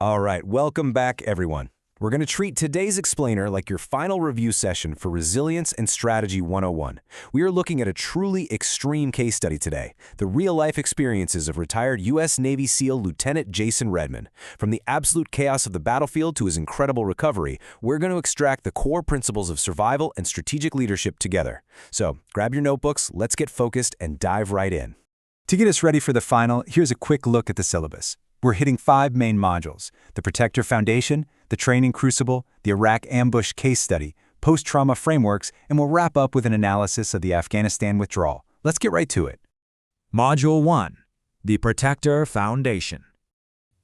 All right, welcome back, everyone. We're going to treat today's explainer like your final review session for Resilience and Strategy 101. We are looking at a truly extreme case study today, the real-life experiences of retired U.S. Navy SEAL Lieutenant Jason Redman. From the absolute chaos of the battlefield to his incredible recovery, we're going to extract the core principles of survival and strategic leadership together. So, grab your notebooks, let's get focused, and dive right in. To get us ready for the final, here's a quick look at the syllabus. We're hitting 5 main modules: the Protector Foundation, the Training Crucible, the Iraq Ambush Case Study, Post-Trauma Frameworks, and we'll wrap up with an analysis of the Afghanistan withdrawal. Let's get right to it. Module 1. The Protector Foundation.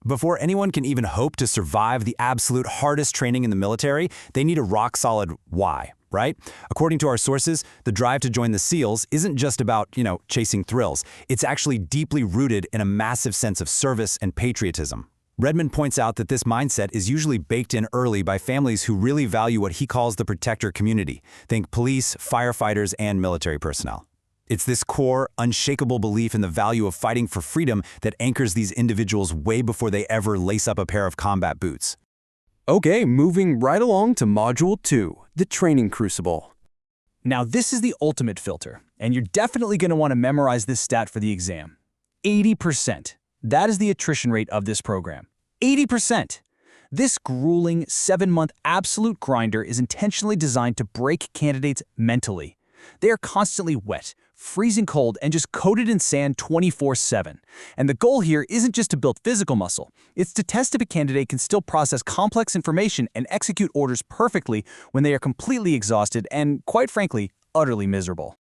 Before anyone can even hope to survive the absolute hardest training in the military, they need a rock-solid why, right? According to our sources, the drive to join the SEALs isn't just about, chasing thrills. It's actually deeply rooted in a massive sense of service and patriotism. Redman points out that this mindset is usually baked in early by families who really value what he calls the protector community. Think police, firefighters, and military personnel. It's this core, unshakable belief in the value of fighting for freedom that anchors these individuals way before they ever lace up a pair of combat boots. Okay, moving right along to Module 2, the Training Crucible. Now this is the ultimate filter, and you're definitely going to want to memorize this stat for the exam. 80%. That is the attrition rate of this program. 80%! This grueling 7-month absolute grinder is intentionally designed to break candidates mentally. They are constantly wet, freezing cold, and just coated in sand 24/7. And the goal here isn't just to build physical muscle. It's to test if a candidate can still process complex information and execute orders perfectly when they are completely exhausted and, quite frankly, utterly miserable.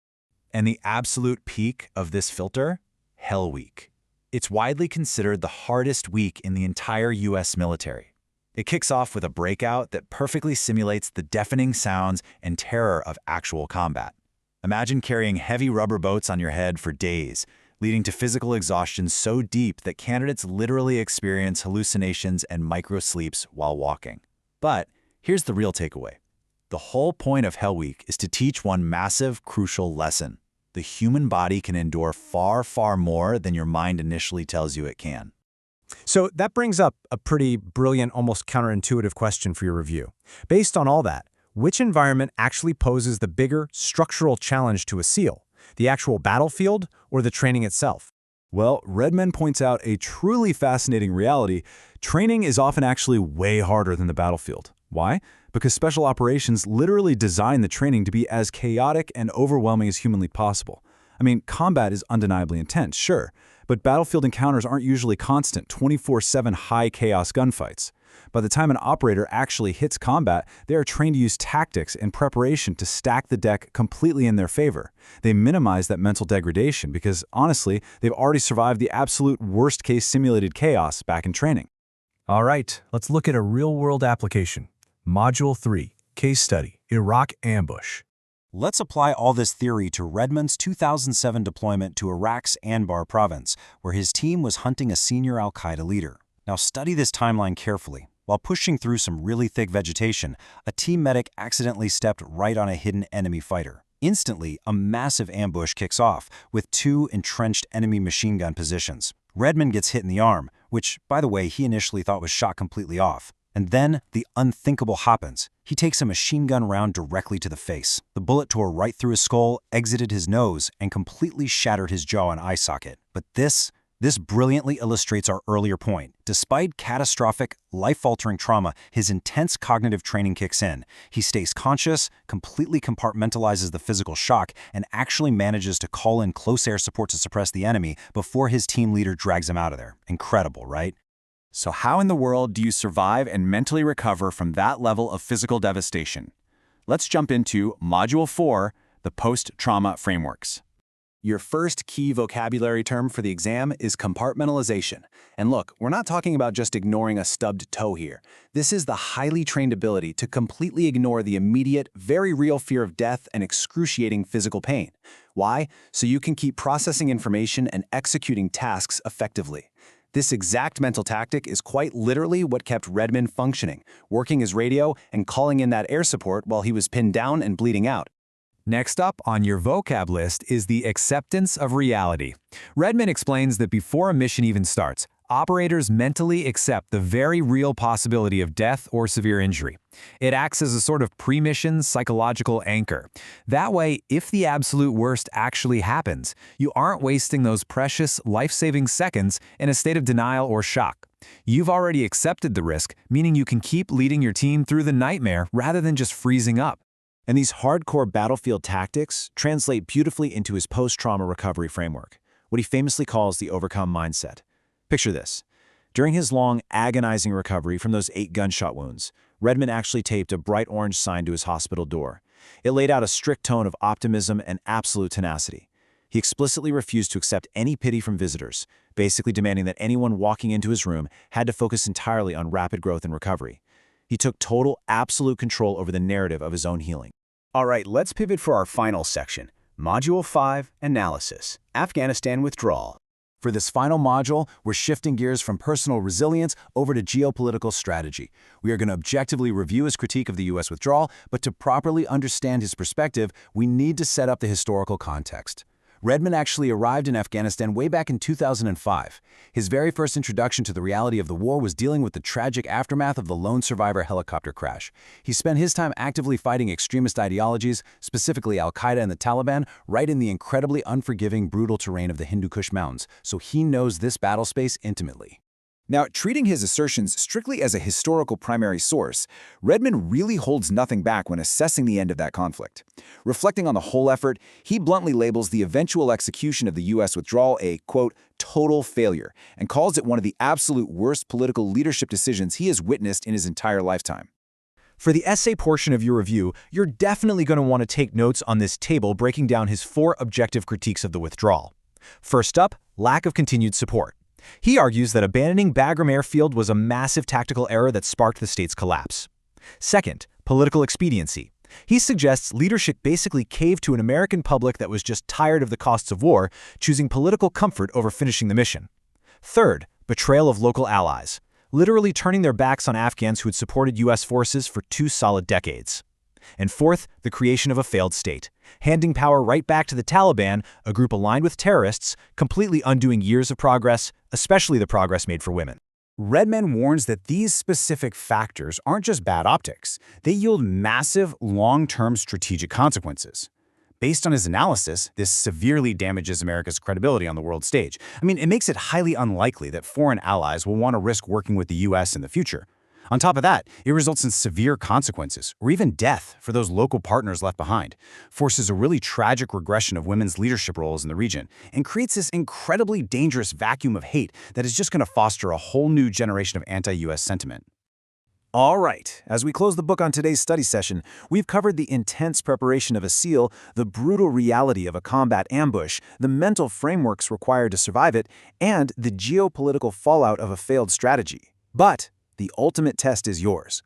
And the absolute peak of this filter? Hell Week. It's widely considered the hardest week in the entire U.S. military. It kicks off with a breakout that perfectly simulates the deafening sounds and terror of actual combat. Imagine carrying heavy rubber boats on your head for days, leading to physical exhaustion so deep that candidates literally experience hallucinations and micro-sleeps while walking. But here's the real takeaway. The whole point of Hell Week is to teach one massive, crucial lesson. The human body can endure far, far more than your mind initially tells you it can. So that brings up a pretty brilliant, almost counterintuitive question for your review. Based on all that, which environment actually poses the bigger structural challenge to a SEAL? The actual battlefield or the training itself? Well, Redman points out a truly fascinating reality. Training is often actually way harder than the battlefield. Why? Because special operations literally design the training to be as chaotic and overwhelming as humanly possible. I mean, combat is undeniably intense, sure, but battlefield encounters aren't usually constant, 24/7 high-chaos gunfights. By the time an operator actually hits combat, they are trained to use tactics and preparation to stack the deck completely in their favor. They minimize that mental degradation because, honestly, they've already survived the absolute worst-case simulated chaos back in training. All right, let's look at a real-world application. Module 3, Case Study, Iraq Ambush. Let's apply all this theory to Redman's 2007 deployment to Iraq's Anbar province, where his team was hunting a senior Al-Qaeda leader. Now study this timeline carefully. While pushing through some really thick vegetation, a team medic accidentally stepped right on a hidden enemy fighter. Instantly, a massive ambush kicks off, with 2 entrenched enemy machine gun positions. Redman gets hit in the arm, which, by the way, he initially thought was shot completely off. And then, the unthinkable happens. He takes a machine gun round directly to the face. The bullet tore right through his skull, exited his nose, and completely shattered his jaw and eye socket. But this brilliantly illustrates our earlier point. Despite catastrophic, life-altering trauma, his intense cognitive training kicks in. He stays conscious, completely compartmentalizes the physical shock, and actually manages to call in close air support to suppress the enemy before his team leader drags him out of there. Incredible, right? So how in the world do you survive and mentally recover from that level of physical devastation? Let's jump into Module 4, the Post-Trauma Frameworks. Your first key vocabulary term for the exam is compartmentalization. And look, we're not talking about just ignoring a stubbed toe here. This is the highly trained ability to completely ignore the immediate, very real fear of death and excruciating physical pain. Why? So you can keep processing information and executing tasks effectively. This exact mental tactic is quite literally what kept Redman functioning, working his radio and calling in that air support while he was pinned down and bleeding out. Next up on your vocab list is the acceptance of reality. Redman explains that before a mission even starts, Operators mentally accept the very real possibility of death or severe injury. It acts as a sort of pre-mission psychological anchor. That way, if the absolute worst actually happens, you aren't wasting those precious, life-saving seconds in a state of denial or shock. You've already accepted the risk, meaning you can keep leading your team through the nightmare rather than just freezing up. And these hardcore battlefield tactics translate beautifully into his post-trauma recovery framework, what he famously calls the overcome mindset. Picture this. During his long, agonizing recovery from those 8 gunshot wounds, Redmond actually taped a bright orange sign to his hospital door. It laid out a strict tone of optimism and absolute tenacity. He explicitly refused to accept any pity from visitors, basically demanding that anyone walking into his room had to focus entirely on rapid growth and recovery. He took total, absolute control over the narrative of his own healing. All right, let's pivot for our final section. Module 5, Analysis, Afghanistan Withdrawal. For this final module, we're shifting gears from personal resilience over to geopolitical strategy. We are going to objectively review his critique of the U.S. withdrawal, but to properly understand his perspective, we need to set up the historical context. Redmond actually arrived in Afghanistan way back in 2005. His very first introduction to the reality of the war was dealing with the tragic aftermath of the lone survivor helicopter crash. He spent his time actively fighting extremist ideologies, specifically Al-Qaeda and the Taliban, right in the incredibly unforgiving, brutal terrain of the Hindu Kush Mountains, so he knows this battle space intimately. Now, treating his assertions strictly as a historical primary source, Redmond really holds nothing back when assessing the end of that conflict. Reflecting on the whole effort, he bluntly labels the eventual execution of the U.S. withdrawal a, quote, total failure, and calls it one of the absolute worst political leadership decisions he has witnessed in his entire lifetime. For the essay portion of your review, you're definitely going to want to take notes on this table breaking down his 4 objective critiques of the withdrawal. First up, lack of continued support. He argues that abandoning Bagram Airfield was a massive tactical error that sparked the state's collapse. Second, political expediency. He suggests leadership basically caved to an American public that was just tired of the costs of war, choosing political comfort over finishing the mission. Third, betrayal of local allies, literally turning their backs on Afghans who had supported U.S. forces for 2 solid decades. And fourth, the creation of a failed state, handing power right back to the Taliban, a group aligned with terrorists, completely undoing years of progress, especially the progress made for women. Redmond warns that these specific factors aren't just bad optics. They yield massive, long-term strategic consequences. Based on his analysis, this severely damages America's credibility on the world stage. It makes it highly unlikely that foreign allies will want to risk working with the U.S. in the future. On top of that, it results in severe consequences, or even death, for those local partners left behind, forces a really tragic regression of women's leadership roles in the region, and creates this incredibly dangerous vacuum of hate that is just going to foster a whole new generation of anti-U.S. sentiment. All right, as we close the book on today's study session, we've covered the intense preparation of a SEAL, the brutal reality of a combat ambush, the mental frameworks required to survive it, and the geopolitical fallout of a failed strategy. But the ultimate test is yours.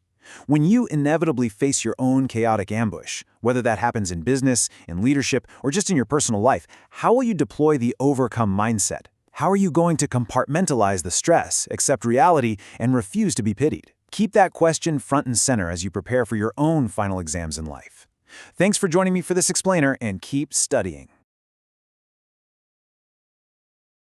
When you inevitably face your own chaotic ambush, whether that happens in business, in leadership, or just in your personal life, how will you deploy the overcome mindset? How are you going to compartmentalize the stress, accept reality, and refuse to be pitied? Keep that question front and center as you prepare for your own final exams in life. Thanks for joining me for this explainer, and keep studying.